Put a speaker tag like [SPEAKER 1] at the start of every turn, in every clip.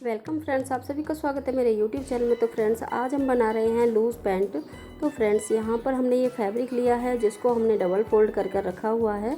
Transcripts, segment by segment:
[SPEAKER 1] Welcome friends, आप सभी का स्वागत है मेरे यूट्यूब चैनल में। तो फ्रेंड्स, आज हम बना रहे हैं लूज़ पैंट। तो फ्रेंड्स, यहाँ पर हमने ये फैब्रिक लिया है जिसको हमने डबल फोल्ड कर रखा हुआ है।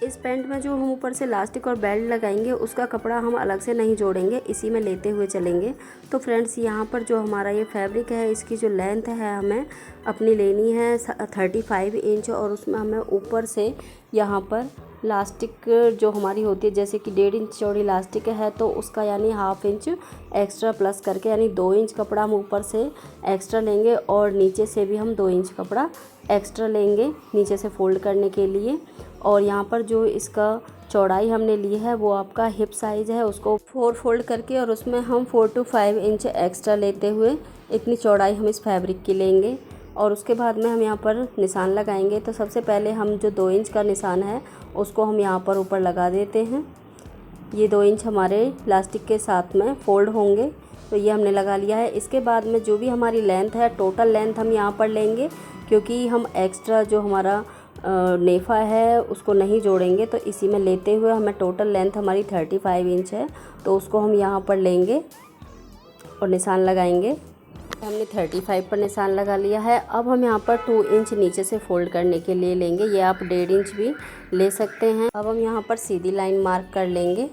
[SPEAKER 1] इस पैंट में जो हम ऊपर से इलास्टिक और बेल्ट लगाएंगे उसका कपड़ा हम अलग से नहीं जोड़ेंगे, इसी में लेते हुए चलेंगे। तो फ्रेंड्स, यहाँ पर जो हमारा ये फैब्रिक है इसकी जो लेंथ है हमें अपनी लेनी है 35 इंच, और उसमें हमें ऊपर से यहाँ पर लास्टिक जो हमारी होती है, जैसे कि 1.5 इंच चौड़ी लास्टिक है तो उसका यानी हाफ इंच एक्स्ट्रा प्लस करके यानी 2 इंच कपड़ा हम ऊपर से एक्स्ट्रा लेंगे, और नीचे से भी हम 2 इंच कपड़ा एक्स्ट्रा लेंगे नीचे से फोल्ड करने के लिए। और यहाँ पर जो इसका चौड़ाई हमने ली है वो आपका हिप साइज़ है, उसको 4 फोल्ड करके और उसमें हम 4 to 5 इंच एक्स्ट्रा लेते हुए इतनी चौड़ाई हम इस फैब्रिक की लेंगे। और उसके बाद में हम यहाँ पर निशान लगाएंगे। तो सबसे पहले हम जो 2 इंच का निशान है उसको हम यहाँ पर ऊपर लगा देते हैं। ये 2 इंच हमारे प्लास्टिक के साथ में फोल्ड होंगे, तो ये हमने लगा लिया है। इसके बाद में जो भी हमारी लेंथ है, टोटल लेंथ हम यहाँ पर लेंगे, क्योंकि हम एक्स्ट्रा जो हमारा नेफा है उसको नहीं जोड़ेंगे, तो इसी में लेते हुए हमें टोटल लेंथ हमारी 35 इंच है, तो उसको हम यहाँ पर लेंगे और निशान लगाएंगे। हमने 35 पर निशान लगा लिया है। अब हम यहाँ पर 2 इंच नीचे से फोल्ड करने के लिए लेंगे, ये आप 1.5 इंच भी ले सकते हैं। अब हम यहाँ पर सीधी लाइन मार्क कर लेंगे।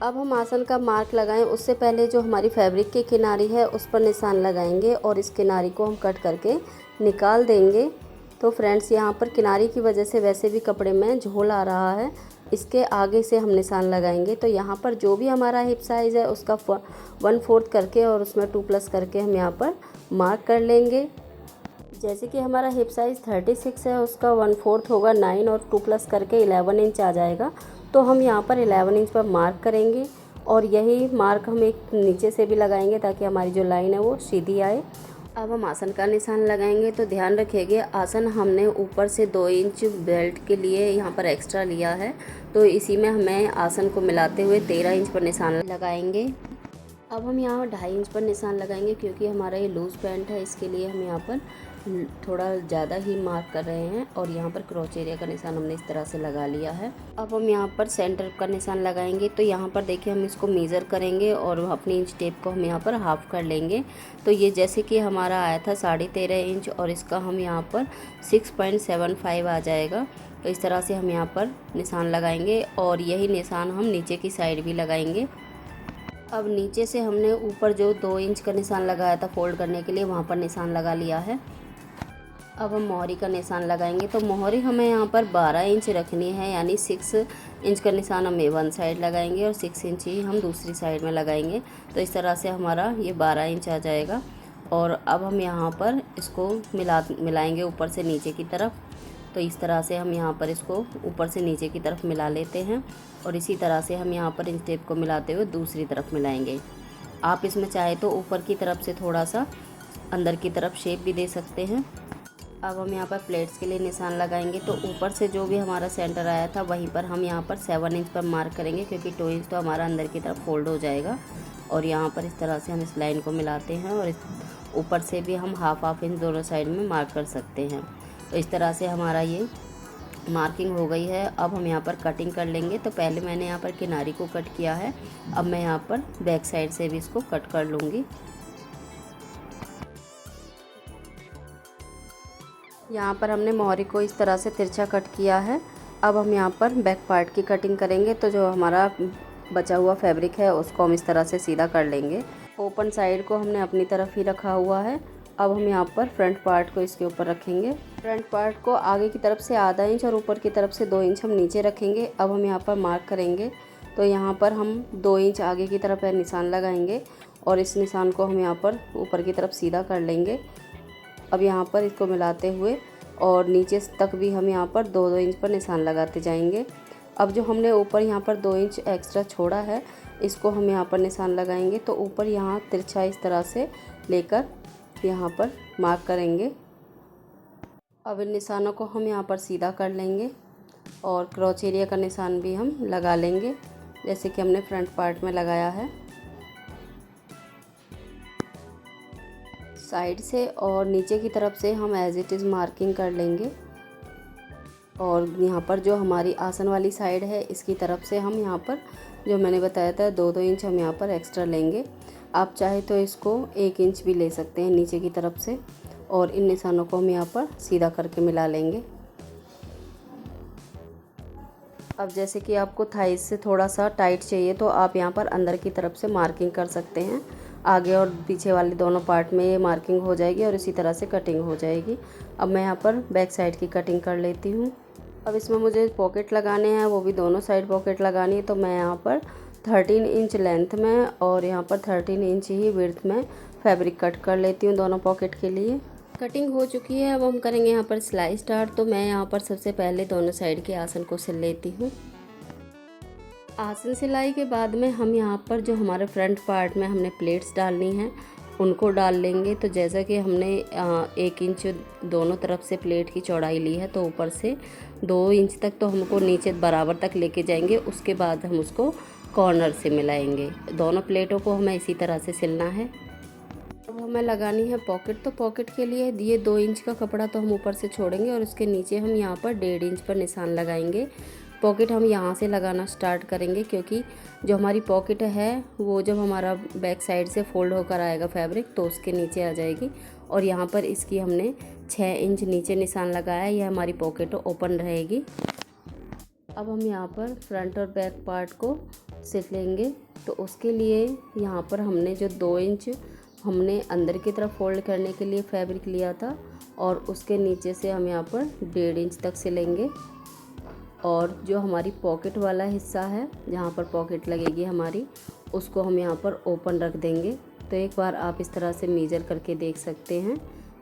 [SPEAKER 1] अब हम आसन का मार्क लगाएं उससे पहले जो हमारी फैब्रिक की किनारी है उस पर निशान लगाएंगे और इस किनारी को हम कट करके निकाल देंगे। तो फ्रेंड्स, यहाँ पर किनारी की वजह से वैसे भी कपड़े में झोल आ रहा है, इसके आगे से हम निशान लगाएंगे। तो यहाँ पर जो भी हमारा हिप साइज़ है उसका 1/4 करके और उसमें 2 प्लस करके हम यहाँ पर मार्क कर लेंगे। जैसे कि हमारा हिप साइज़ 36 है, उसका 1/4 होगा 9 और 2 प्लस करके 11 इंच आ जाएगा। तो हम यहाँ पर 11 इंच पर मार्क करेंगे और यही मार्क हम एक नीचे से भी लगाएंगे ताकि हमारी जो लाइन है वो सीधी आए। अब हम आसन का निशान लगाएंगे। तो ध्यान रखिएगा, आसन हमने ऊपर से 2 इंच बेल्ट के लिए यहाँ पर एक्स्ट्रा लिया है, तो इसी में हमें आसन को मिलाते हुए 13 इंच पर निशान लगाएंगे। अब हम यहाँ 2.5 इंच पर निशान लगाएंगे, क्योंकि हमारा ये लूज़ पैंट है, इसके लिए हम यहाँ पर थोड़ा ज़्यादा ही मार्क कर रहे हैं। और यहाँ पर क्रॉच एरिया का निशान हमने इस तरह से लगा लिया है। अब हम यहाँ पर सेंटर का निशान लगाएंगे। तो यहाँ पर देखिए, हम इसको मेज़र करेंगे और अपनी इंच टेप को हम यहाँ पर हाफ कर लेंगे। तो ये जैसे कि हमारा आया था 13.5 इंच, और इसका हम यहाँ पर 6.75 आ जाएगा। तो इस तरह से हम यहाँ पर निशान लगाएंगे और यही निशान हम नीचे की साइड भी लगाएंगे। अब नीचे से हमने ऊपर जो 2 इंच का निशान लगाया था फोल्ड करने के लिए, वहाँ पर निशान लगा लिया है। अब हम मोहरी का निशान लगाएंगे। तो मोहरी हमें यहाँ पर 12 इंच रखनी है, यानी 6 इंच का निशान हम वन साइड लगाएंगे और 6 इंच ही हम दूसरी साइड में लगाएंगे। तो इस तरह से हमारा ये 12 इंच आ जाएगा। और अब हम यहाँ पर इसको मिलाएंगे ऊपर से नीचे की तरफ। तो इस तरह से हम यहाँ पर इसको ऊपर से नीचे की तरफ मिला लेते हैं, और इसी तरह से हम यहाँ पर इंच टेप को मिलाते हुए दूसरी तरफ मिलाएंगे। आप इसमें चाहे तो ऊपर की तरफ से थोड़ा सा अंदर की तरफ शेप भी दे सकते हैं। अब हम यहाँ पर प्लेट्स के लिए निशान लगाएंगे। तो ऊपर से जो भी हमारा सेंटर आया था वहीं पर हम यहाँ पर 7 इंच पर मार्क करेंगे, क्योंकि 2 इंच तो हमारा अंदर की तरफ फोल्ड हो जाएगा। और यहाँ पर इस तरह से हम इस लाइन को मिलाते हैं, और इस ऊपर से भी हम हाफ इंच दोनों साइड में मार्क कर सकते हैं। तो इस तरह से हमारा ये मार्किंग हो गई है। अब हम यहाँ पर कटिंग कर लेंगे। तो पहले मैंने यहाँ पर किनारी को कट किया है, अब मैं यहाँ पर बैक साइड से भी इसको कट कर लूँगी। यहाँ पर हमने मोहरी को इस तरह से तिरछा कट किया है। अब हम यहाँ पर बैक पार्ट की कटिंग करेंगे। तो जो हमारा बचा हुआ फैब्रिक है उसको हम इस तरह से सीधा कर लेंगे। ओपन साइड को हमने अपनी तरफ ही रखा हुआ है। अब हम यहाँ पर फ्रंट पार्ट को इसके ऊपर रखेंगे। फ्रंट पार्ट को आगे की तरफ से आधा इंच और ऊपर की तरफ से 2 इंच हम नीचे रखेंगे। अब हम यहाँ पर मार्क करेंगे। तो यहाँ पर हम 2 इंच आगे की तरफ निशान लगाएंगे और इस निशान को हम यहाँ पर ऊपर की तरफ सीधा कर लेंगे। अब यहाँ पर इसको मिलाते हुए और नीचे तक भी हम यहाँ पर 2-2 इंच पर निशान लगाते जाएंगे। अब जो हमने ऊपर यहाँ पर 2 इंच एक्स्ट्रा छोड़ा है, इसको हम यहाँ पर निशान लगाएंगे। तो ऊपर यहाँ तिरछा इस तरह से लेकर यहाँ पर मार्क करेंगे। अब इन निशानों को हम यहाँ पर सीधा कर लेंगे और क्रॉच एरिया का निशान भी हम लगा लेंगे, जैसे कि हमने फ्रंट पार्ट में लगाया है। साइड से और नीचे की तरफ से हम एज इट इज़ मार्किंग कर लेंगे। और यहाँ पर जो हमारी आसन वाली साइड है इसकी तरफ से हम यहाँ पर जो मैंने बताया था 2-2 इंच हम यहाँ पर एक्स्ट्रा लेंगे। आप चाहे तो इसको 1 इंच भी ले सकते हैं नीचे की तरफ से, और इन निशानों को हम यहाँ पर सीधा करके मिला लेंगे। अब जैसे कि आपको थाइस से थोड़ा सा टाइट चाहिए तो आप यहाँ पर अंदर की तरफ से मार्किंग कर सकते हैं। आगे और पीछे वाले दोनों पार्ट में ये मार्किंग हो जाएगी और इसी तरह से कटिंग हो जाएगी। अब मैं यहाँ पर बैक साइड की कटिंग कर लेती हूँ। अब इसमें मुझे पॉकेट लगाने हैं, वो भी दोनों साइड पॉकेट लगानी है। तो मैं यहाँ पर 13 इंच लेंथ में और यहाँ पर 13 इंच ही विड्थ में फैब्रिक कट कर लेती हूँ दोनों पॉकेट के लिए। कटिंग हो चुकी है। अब हम करेंगे यहाँ पर सिलाई स्टार्ट। तो मैं यहाँ पर सबसे पहले दोनों साइड के आसन को सिल लेती हूँ। आसन सिलाई के बाद में हम यहाँ पर जो हमारे फ्रंट पार्ट में हमने प्लेट्स डालनी हैं उनको डाल लेंगे। तो जैसा कि हमने 1 इंच दोनों तरफ से प्लेट की चौड़ाई ली है, तो ऊपर से 2 इंच तक तो हमको नीचे बराबर तक लेके जाएंगे। उसके बाद हम उसको कॉर्नर से मिलाएंगे। दोनों प्लेटों को हमें इसी तरह से सिलना है। अब हमें लगानी है पॉकेट। तो पॉकेट के लिए ये 2 इंच का कपड़ा तो हम ऊपर से छोड़ेंगे और उसके नीचे हम यहाँ पर 1.5 इंच पर निशान लगाएंगे। पॉकेट हम यहाँ से लगाना स्टार्ट करेंगे, क्योंकि जो हमारी पॉकेट है वो जब हमारा बैक साइड से फोल्ड होकर आएगा फैब्रिक तो उसके नीचे आ जाएगी। और यहाँ पर इसकी हमने 6 इंच नीचे निशान लगाया है। यह हमारी पॉकेट ओपन रहेगी। अब हम यहाँ पर फ्रंट और बैक पार्ट को सिल लेंगे। तो उसके लिए यहाँ पर हमने जो 2 इंच हमने अंदर की तरफ फोल्ड करने के लिए फैब्रिक लिया था, और उसके नीचे से हम यहाँ पर 1.5 इंच तक सिलेंगे। और जो हमारी पॉकेट वाला हिस्सा है जहाँ पर पॉकेट लगेगी हमारी, उसको हम यहाँ पर ओपन रख देंगे। तो एक बार आप इस तरह से मेजर करके देख सकते हैं।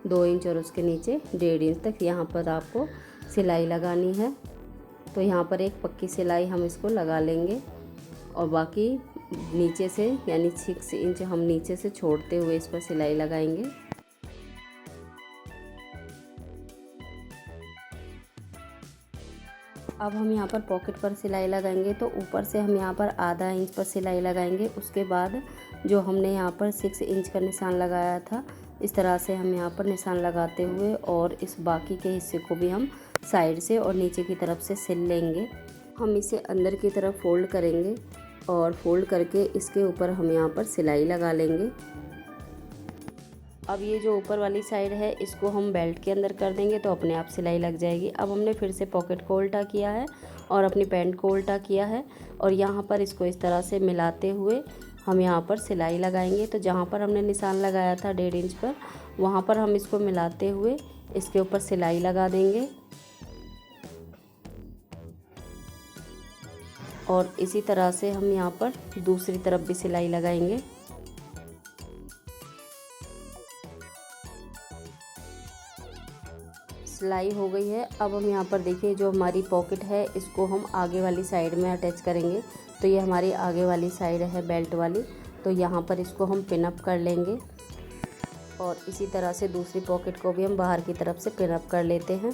[SPEAKER 1] 2 इंच और उसके नीचे 1.5 इंच तक यहाँ पर आपको सिलाई लगानी है। तो यहाँ पर एक पक्की सिलाई हम इसको लगा लेंगे और बाकी नीचे से यानी 6 इंच हम नीचे से छोड़ते हुए इस पर सिलाई लगाएंगे। अब हम यहाँ पर पॉकेट पर सिलाई लगाएंगे। तो ऊपर से हम यहाँ पर आधा इंच पर सिलाई लगाएंगे। उसके बाद जो हमने यहाँ पर 6 इंच का निशान लगाया था, इस तरह से हम यहाँ पर निशान लगाते हुए और इस बाकी के हिस्से को भी हम साइड से और नीचे की तरफ से सिल लेंगे। हम इसे अंदर की तरफ फोल्ड करेंगे और फोल्ड करके इसके ऊपर हम यहाँ पर सिलाई लगा लेंगे। अब ये जो ऊपर वाली साइड है इसको हम बेल्ट के अंदर कर देंगे तो अपने आप सिलाई लग जाएगी। अब हमने फिर से पॉकेट को उल्टा किया है और अपनी पैंट को उल्टा किया है और यहाँ पर इसको इस तरह से मिलाते हुए हम यहाँ पर सिलाई लगाएंगे। तो जहाँ पर हमने निशान लगाया था 1.5 इंच पर, वहाँ पर हम इसको मिलाते हुए इसके ऊपर सिलाई लगा देंगे। और इसी तरह से हम यहाँ पर दूसरी तरफ भी सिलाई लगाएंगे। सिलाई हो गई है। अब हम यहाँ पर देखिए जो हमारी पॉकेट है इसको हम आगे वाली साइड में अटैच करेंगे। तो ये हमारी आगे वाली साइड है बेल्ट वाली, तो यहाँ पर इसको हम पिन अप कर लेंगे और इसी तरह से दूसरी पॉकेट को भी हम बाहर की तरफ से पिन अप कर लेते हैं।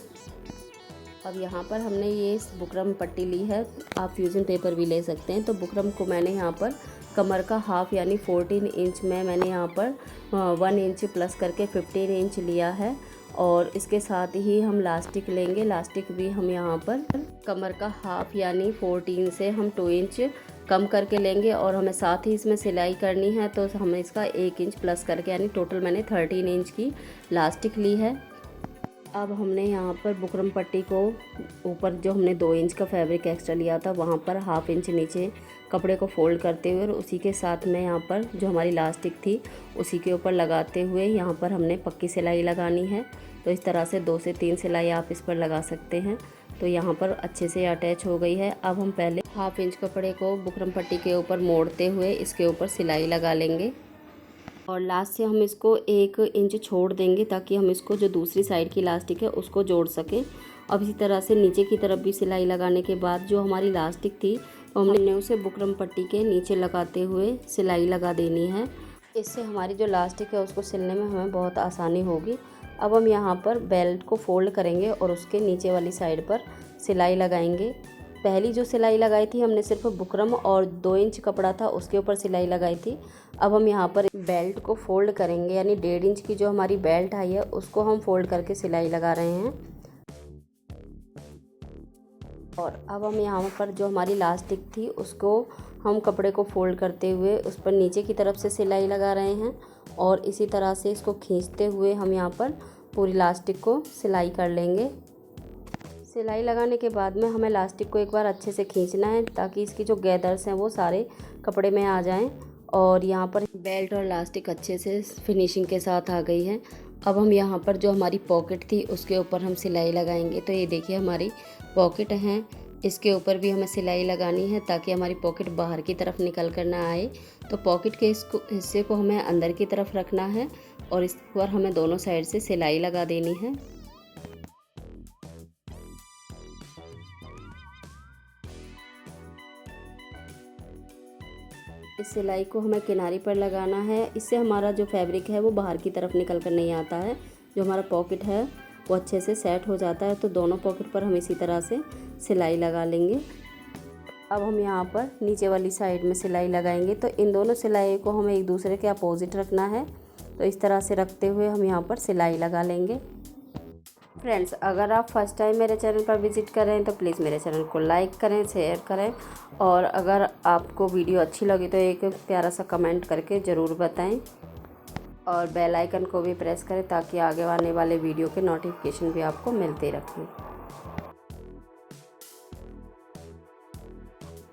[SPEAKER 1] अब यहाँ पर हमने ये बुकरम पट्टी ली है, आप फ्यूजन पेपर भी ले सकते हैं। तो बुकरम को मैंने यहाँ पर कमर का हाफ यानी 14 इंच में मैंने यहाँ पर 1 इंच प्लस करके 15 इंच लिया है। और इसके साथ ही हम लास्टिक लेंगे। लास्टिक भी हम यहाँ पर कमर का हाफ यानी 14 से हम 2 इंच कम करके लेंगे और हमें साथ ही इसमें सिलाई करनी है। तो हमें इसका 1 इंच प्लस करके यानी टोटल मैंने 13 इंच की लास्टिक ली है। अब हमने यहाँ पर बुकरम पट्टी को ऊपर जो हमने 2 इंच का फैब्रिक एक्स्ट्रा लिया था वहाँ पर हाफ इंच नीचे कपड़े को फोल्ड करते हुए और उसी के साथ में यहाँ पर जो हमारी लास्टिक थी उसी के ऊपर लगाते हुए यहाँ पर हमने पक्की सिलाई लगानी है। तो इस तरह से 2 से 3 सिलाई आप इस पर लगा सकते हैं। तो यहाँ पर अच्छे से अटैच हो गई है। अब हम पहले हाफ इंच कपड़े को बुकरम पट्टी के ऊपर मोड़ते हुए इसके ऊपर सिलाई लगा लेंगे और लास्ट से हम इसको 1 इंच छोड़ देंगे ताकि हम इसको जो दूसरी साइड की लास्टिक है उसको जोड़ सकें। अब इसी तरह से नीचे की तरफ भी सिलाई लगाने के बाद जो हमारी लास्टिक थी हमने उसे बुकरम पट्टी के नीचे लगाते हुए सिलाई लगा देनी है। इससे हमारी जो लास्टिक है उसको सिलने में हमें बहुत आसानी होगी। अब हम यहाँ पर बेल्ट को फोल्ड करेंगे और उसके नीचे वाली साइड पर सिलाई लगाएंगे। पहली जो सिलाई लगाई थी हमने सिर्फ बुकरम और 2 इंच कपड़ा था उसके ऊपर सिलाई लगाई थी। अब हम यहाँ पर बेल्ट को फोल्ड करेंगे यानी 1.5 इंच की जो हमारी बेल्ट आई है उसको हम फोल्ड करके सिलाई लगा रहे हैं। और अब हम यहाँ पर जो हमारी लास्टिक थी उसको हम कपड़े को फोल्ड करते हुए उस पर नीचे की तरफ से सिलाई लगा रहे हैं और इसी तरह से इसको खींचते हुए हम यहाँ पर पूरी इलास्टिक को सिलाई कर लेंगे। सिलाई लगाने के बाद में हमें इलास्टिक को एक बार अच्छे से खींचना है ताकि इसकी जो गैदर्स हैं वो सारे कपड़े में आ जाएं। और यहाँ पर बेल्ट और इलास्टिक अच्छे से फिनिशिंग के साथ आ गई है। अब हम यहाँ पर जो हमारी पॉकेट थी उसके ऊपर हम सिलाई लगाएंगे। तो ये देखिए हमारी पॉकेट हैं, इसके ऊपर भी हमें सिलाई लगानी है ताकि हमारी पॉकेट बाहर की तरफ निकल कर ना आए। तो पॉकेट के हिस्से को हमें अंदर की तरफ रखना है और इस पर हमें दोनों साइड से सिलाई लगा देनी है। इस सिलाई को हमें किनारे पर लगाना है, इससे हमारा जो फैब्रिक है वो बाहर की तरफ निकल कर नहीं आता है। जो हमारा पॉकेट है वो अच्छे से सेट हो जाता है। तो दोनों पॉकेट पर हम इसी तरह से सिलाई लगा लेंगे। अब हम यहाँ पर नीचे वाली साइड में सिलाई लगाएंगे। तो इन दोनों सिलाई को हमें एक दूसरे के अपोजिट रखना है। तो इस तरह से रखते हुए हम यहाँ पर सिलाई लगा लेंगे। फ्रेंड्स, अगर आप फर्स्ट टाइम मेरे चैनल पर विज़िट करें तो प्लीज़ मेरे चैनल को लाइक करें, शेयर करें और अगर आपको वीडियो अच्छी लगी तो एक प्यारा सा कमेंट करके ज़रूर बताएं और बेल आइकन को भी प्रेस करें ताकि आगे आने वाले वीडियो के नोटिफिकेशन भी आपको मिलते रहें।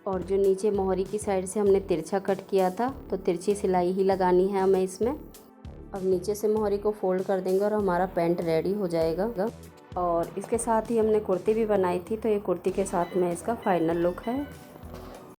[SPEAKER 1] और जो नीचे मोहरी की साइड से हमने तिरछा कट किया था तो तिरछी सिलाई ही लगानी है हमें इसमें। अब नीचे से मोहरी को फोल्ड कर देंगे और हमारा पैंट रेडी हो जाएगा। और इसके साथ ही हमने कुर्ती भी बनाई थी, तो ये कुर्ती के साथ में इसका फाइनल लुक है।